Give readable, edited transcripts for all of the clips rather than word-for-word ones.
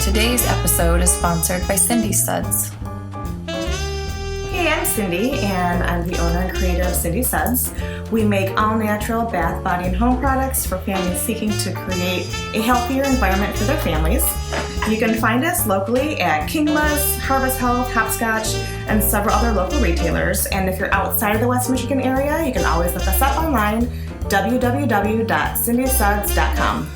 Today's episode is sponsored by Cindy Suds. Hey, I'm Cindy, and I'm the owner and creator of Cindy Suds. We make all-natural bath, body, and home products for families seeking to create a healthier environment for their families. You can find us locally at Kingla's, Harvest Health, Hopscotch, and several other local retailers. And if you're outside of the West Michigan area, you can always look us up online, www.cindysuds.com.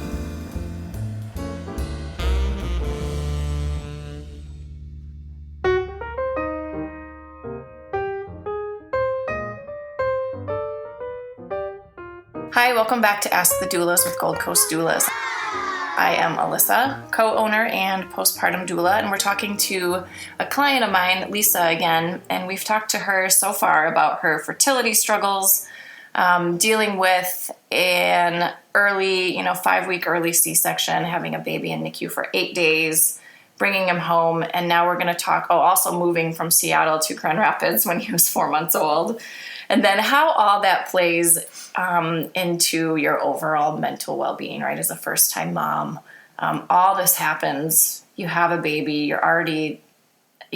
Hi, welcome back to Ask the Doulas with Gold Coast Doulas. I am Alyssa, co-owner and postpartum doula, and we're talking to a client of mine, Lisa, again, and we've talked to her so far about her fertility struggles, dealing with an early, 5-week early C-section, having a baby in NICU for 8 days, bringing him home, and now we're going to talk, also moving from Seattle to Grand Rapids when he was 4 months old, and then how all that plays into your overall mental well-being, right? As a first-time mom, all this happens. You have a baby. You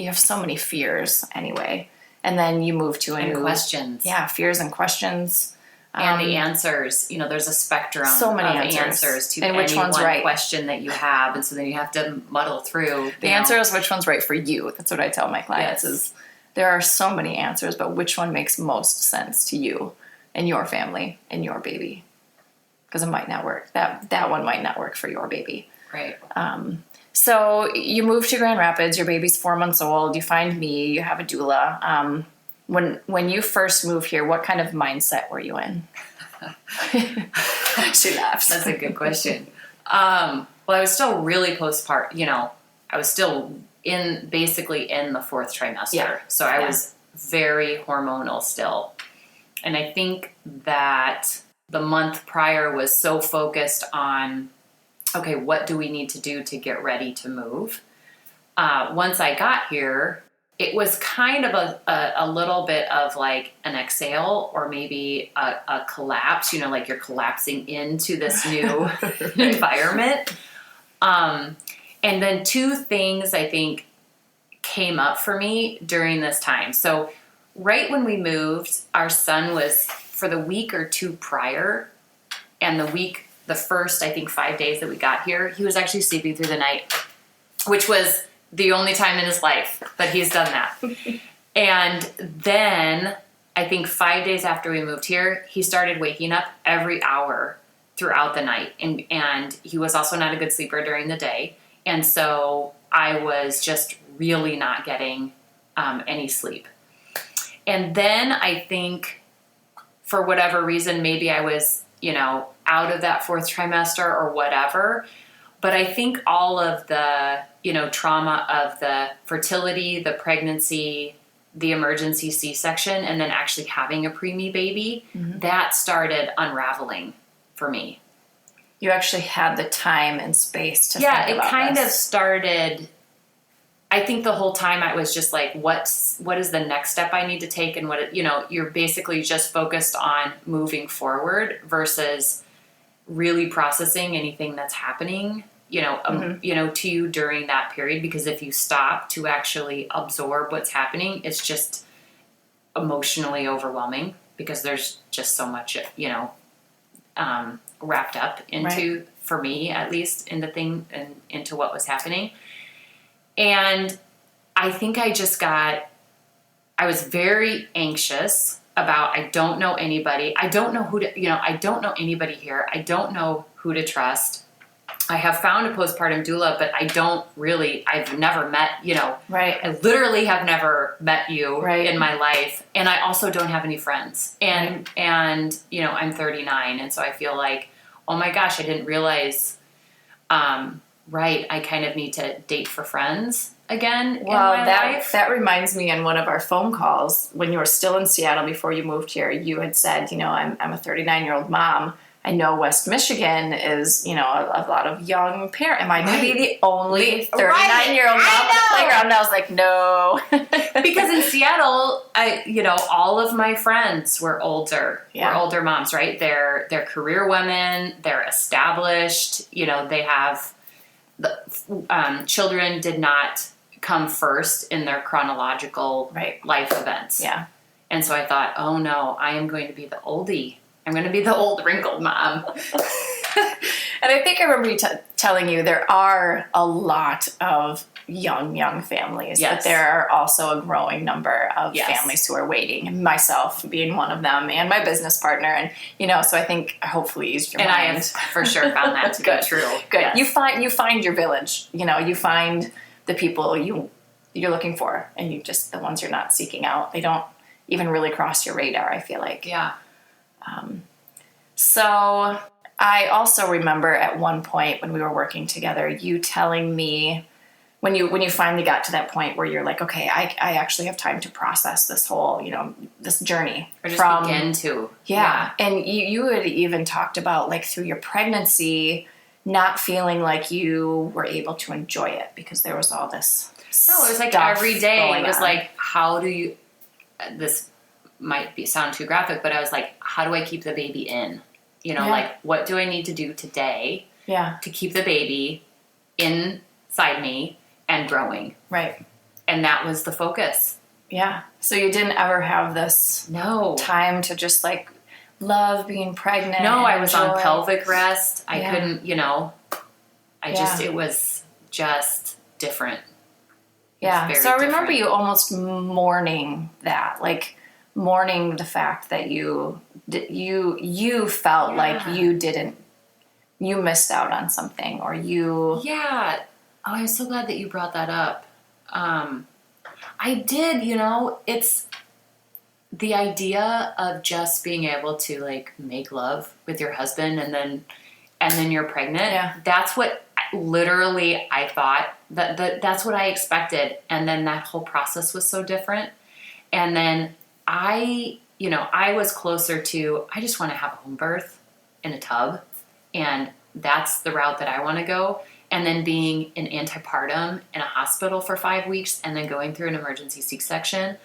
have so many fears anyway, and then you move to questions. Yeah, fears and questions, and the answers. There's a spectrum. So many of answers to and which any one's one right question that you have, and so then you have to muddle through. The answer is which one's right for you. That's what I tell my clients. Yes. Is there are so many answers, but which one makes most sense to you and your family and your baby? Because it might not work. That one might not work for your baby. Right. So you move to Grand Rapids. Your baby's 4 months old. You find me. You have a doula. When you first moved here, what kind of mindset were you in? She laughs. That's a good question. Well, I was still really postpartum. I was still basically in the fourth trimester. Yeah. So I was very hormonal still. And I think that the month prior was so focused on, okay, what do we need to do to get ready to move? Once I got here, it was kind of a little bit of like an exhale or maybe a collapse, like you're collapsing into this new environment. And then two things I think came up for me during this time. So right when we moved, our son was, for the week or two prior, and the first, I think, 5 days that we got here, he was actually sleeping through the night, which was the only time in his life that he's done that. And then I think 5 days after we moved here, he started waking up every hour throughout the night. And he was also not a good sleeper during the day. And so I was just really not getting any sleep. And then I think for whatever reason, maybe I was, out of that fourth trimester or whatever. But I think all of the, trauma of the fertility, the pregnancy, the emergency C-section, and then actually having a preemie baby, that started unraveling for me. You actually had the time and space to think about it kind this. of started. I think the whole time I was just like, what is the next step I need to take? And you're basically just focused on moving forward versus really processing anything that's happening, to you during that period. Because if you stop to actually absorb what's happening, it's just emotionally overwhelming because there's just so much, wrapped up into, right, for me at least, into what was happening. And I think I was very anxious about, I don't know anybody. I don't know I don't know anybody here. I don't know who to trust. I have found a postpartum doula, but I've never met, right. I literally have never met you, right, in my life. And I also don't have any friends. And, right, and, I'm 39. And so I feel like, oh my gosh, I didn't realize, right, I kind of need to date for friends again in my life. That reminds me, in one of our phone calls, when you were still in Seattle before you moved here, you had said, I'm a 39-year-old mom. I know West Michigan is, a lot of young parents. Am I going to be the only 39-year-old mom on the playground? And I was like, no. Because in Seattle, all of my friends were older. Yeah. Were older moms, right? They're career women. They're established. They have children did not come first in their chronological life events. Yeah. And so I thought, oh no, I am going to be the oldie. I'm going to be the old wrinkled mom. And I think I remember you telling you there are a lot of young families, Yes. but there are also a growing number of Yes. families who are waiting, and myself being one of them, and my business partner. And, so I think hopefully eased your And I mind. have for sure found that to be Good. true. Good. Yes. You find your village, you find the people you're looking for, and you just, the ones you're not seeking out, they don't even really cross your radar, I feel like. Yeah. So I also remember at one point when we were working together, you telling me when you finally got to that point where you're like, okay, I actually have time to process this whole, this journey. Or just begin to. Yeah. And you had even talked about, like, through your pregnancy, not feeling like you were able to enjoy it because there was all this No, it was like stuff every day. going It was on. like, how do you, this might sound too graphic, but I was like, how do I keep the baby in? Yeah. Like, what do I need to do today Yeah. to keep the baby inside me and growing? Right. And that was the focus. Yeah. So you didn't ever have this No. time to just, like, love being pregnant. No, and I was on enjoy- pelvic rest. I Yeah. couldn't, it was just different. Yeah. Very So I remember different. you almost mourning that, like mourning the fact that you felt like you missed out on something, or you. Yeah. Oh, I'm so glad that you brought that up. I did, it's the idea of just being able to, like, make love with your husband and then you're pregnant. Yeah. That's what literally I thought that's what I expected. And then that whole process was so different. And then I was closer to, I just want to have a home birth in a tub. And that's the route that I want to go. And then being in antepartum in a hospital for 5 weeks and then going through an emergency C-section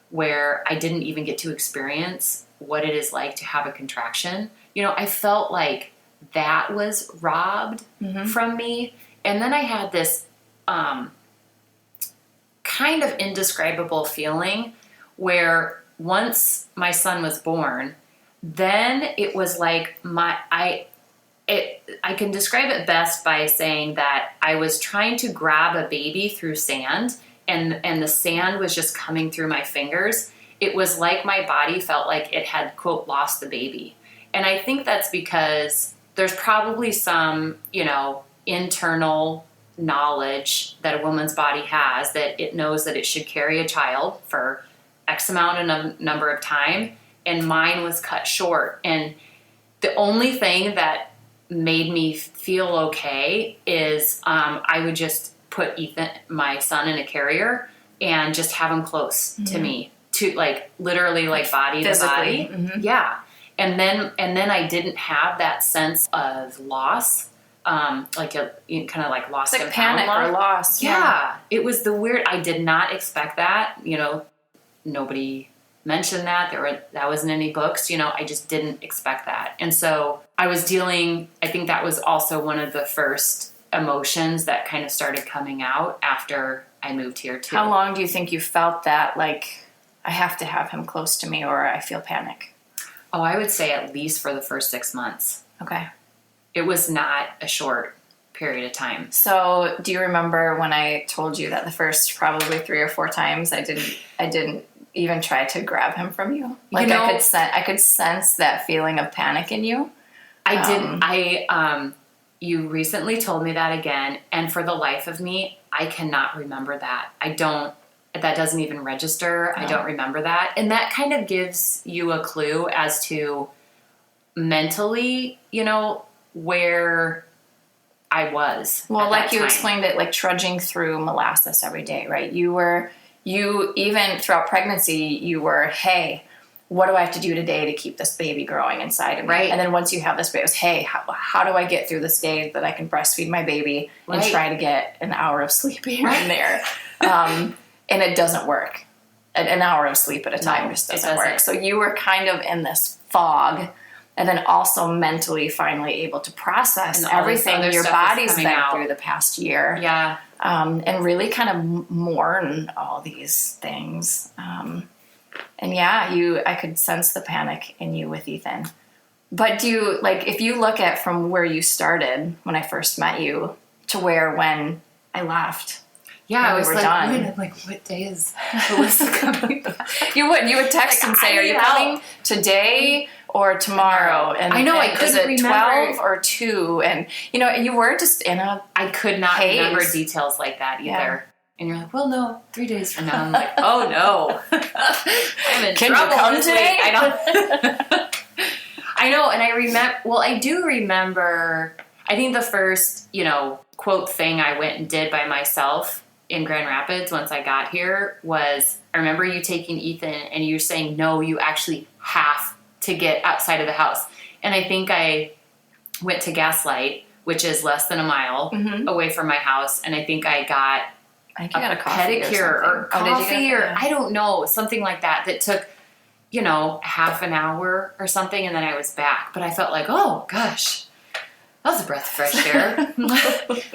where I didn't even get to experience what it is like to have a contraction. I felt like that was robbed from me. And then I had this kind of indescribable feeling where once my son was born, then it was like I can describe it best by saying that I was trying to grab a baby through sand, and the sand was just coming through my fingers. It was like my body felt like it had, quote, lost the baby. And I think that's because there's probably some, internal knowledge that a woman's body has, that it knows that it should carry a child for X amount of number of time, and mine was cut short. And the only thing that made me feel okay is I would just put Ethan, my son, in a carrier and just have him close to me, to, like, literally, like, body Physically. to body. Yeah. And then I didn't have that sense of loss, like kind of like lost It's like and found panic or loss. Yeah. It was the weird, I did not expect that, nobody mentioned that. That wasn't any books, I just didn't expect that. And so I was I think that was also one of the first emotions that kind of started coming out after I moved here too. How long do you think you felt that, like, I have to have him close to me or I feel panic? Oh, I would say at least for the first 6 months. Okay. It was not a short period of time. So do you remember when I told you that the first probably 3 or 4 times I didn't even try to grab him from you? Like, I could sense that feeling of panic in you. I didn't. You recently told me that again, and for the life of me, I cannot remember that. That doesn't even register. No. I don't remember that. And that kind of gives you a clue as to mentally, where I was. Well, like you time. explained it, like trudging through molasses every day, right? You even throughout pregnancy, you were, hey, what do I have to do today to keep this baby growing inside of me? Right. And then once you have this baby, it was, hey, how do I get through this day that I can breastfeed my baby and try to get an hour of sleep here and there? And it doesn't work. An hour of sleep at a time just doesn't work. So you were kind of in this fog and then also mentally finally able to process And all this everything other your stuff is body's coming been out. through the past year. Yeah. And really kind of mourn all these things. And yeah, I could sense the panic in you with Ethan. But do you, like, if you look at from where you started when I first met you to when I left, Yeah, when I we was were like, done. wait, I'm like, what day is Alyssa coming back? You would text Like, and say, I "Are you need coming help." today or tomorrow?" And I know, I is couldn't it remember. 12 or 2? And you were just in a I could not Haze. remember details like that either. Yeah. And you're like, well, no, 3 days from now. I'm like, oh no, I'm in Can you trouble come this today? week. I know. I know, and I remember. Well, I do remember. I think the first, quote thing I went and did by myself in Grand Rapids once I got here was I remember you taking Ethan and you saying, no, you actually have to get outside of the house. And I think I went to Gaslight, which is less than a mile away from my house, and I think I got I think you got a coffee pedicure or something. Oh, did you coffee get or that? I don't know, something like that took, half an hour or something, and then I was back. But I felt like, oh gosh, that was a breath of fresh air.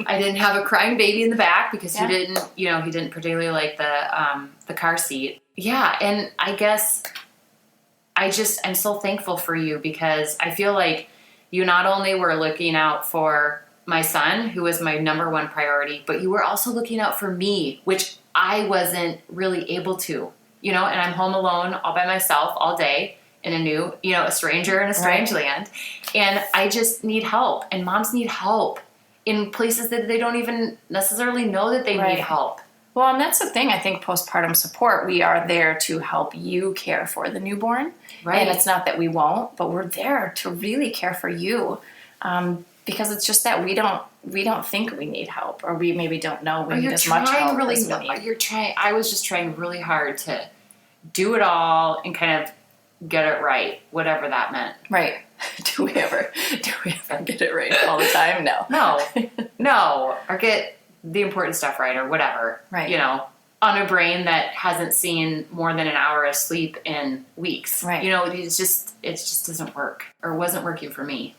I didn't have a crying baby in the back because he didn't particularly like the car seat. Yeah, and I guess I'm so thankful for you because I feel like you not only were looking out for my son, who was my number one priority, but you were also looking out for me, which I wasn't really able to, and I'm home alone all by myself all day in a stranger in a strange land. And I just need help. And moms need help in places that they don't even necessarily know that they need help. Well, and that's the thing. I think postpartum support, we are there to help you care for the newborn. Right. And it's not that we won't, but we're there to really care for you. Because it's just that we don't think we need help, or we maybe don't know we need as much help as we need. I was just trying really hard to do it all and kind of get it right, whatever that meant. Right. Do we ever get it right all the time? No. No, or get the important stuff right or whatever. Right. On a brain that hasn't seen more than an hour of sleep in weeks. Right. It just doesn't work, or wasn't working for me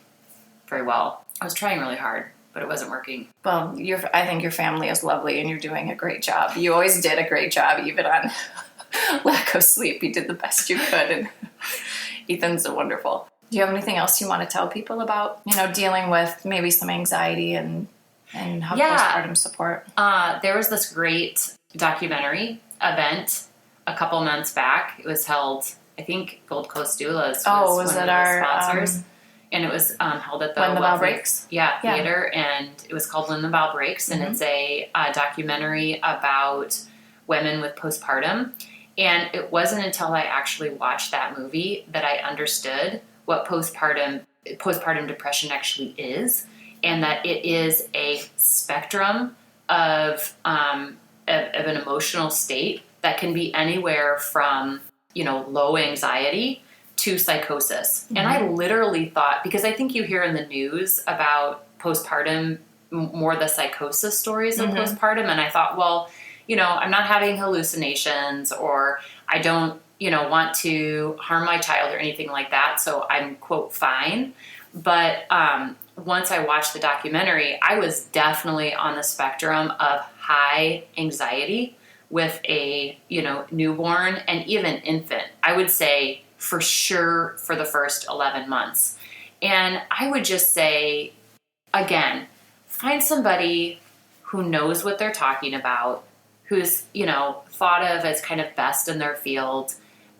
very well. I was trying really hard, but it wasn't working. Well, I think your family is lovely and you're doing a great job. You always did a great job, even on lack of sleep. You did the best you could, and Ethan's wonderful. Do you have anything else you want to tell people about, dealing with maybe some anxiety and how postpartum support? There was this great documentary event a couple months back. It was held, I think Gold Coast Doulas was one of the sponsors. And it was held at the When the Bell Breaks? Theater, and it was called When the Bell Breaks, and it's a documentary about women with postpartum. And it wasn't until I actually watched that movie that I understood what postpartum depression actually is, and that it is a spectrum of an emotional state that can be anywhere from low anxiety to psychosis. And I literally thought, because I think you hear in the news about postpartum, more the psychosis stories of postpartum, and I thought, well, I'm not having hallucinations, or I don't, want to harm my child or anything like that, so I'm, quote, fine. But once I watched the documentary, I was definitely on the spectrum of high anxiety with a, newborn and even infant. I would say for sure for the first 11 months. And I would just say, again, find somebody who knows what they're talking about, who's, thought of as kind of best in their field.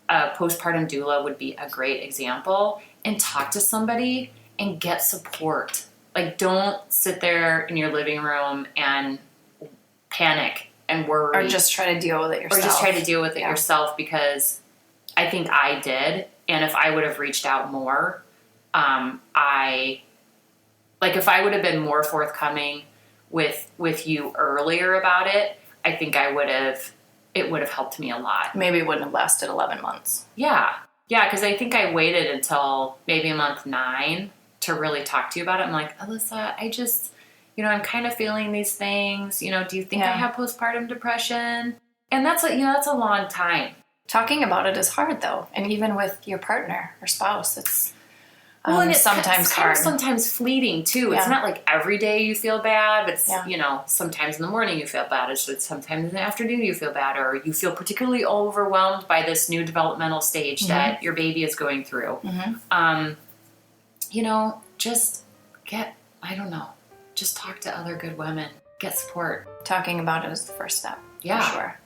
A postpartum doula would be a great example, and talk to somebody and get support. Like, don't sit there in your living room and panic and worry. Or just try to deal with it yourself. Yourself, because I think I did. And if I would have reached out more, if I would have been more forthcoming with you earlier about it, I think it would have helped me a lot. Maybe it wouldn't have lasted 11 months. Yeah. Yeah, because I think I waited until maybe month 9 to really talk to you about it. I'm like, Alyssa, I just, I'm kind of feeling these things. Do you think I have postpartum depression? And that's a long time. Talking about it is hard, though. And even with your partner or spouse, it's Well, and it's sometimes kind hard. of sometimes fleeting too. It's Yeah. not like every day you feel bad, but it's, Yeah. sometimes in the morning you feel bad. It's sometimes in the afternoon you feel bad, or you feel particularly overwhelmed by this new developmental stage that your baby is going through. Just talk to other good women. Get support. Talking about it is the first step. Yeah. For sure.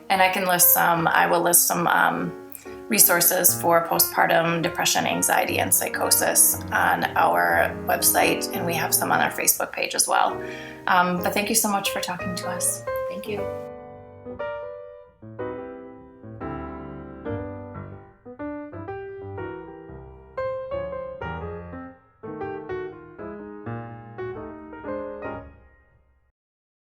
And I will list some resources for postpartum depression, anxiety, and psychosis on our website, and we have some on our Facebook page as well. But thank you so much for talking to us. Thank you.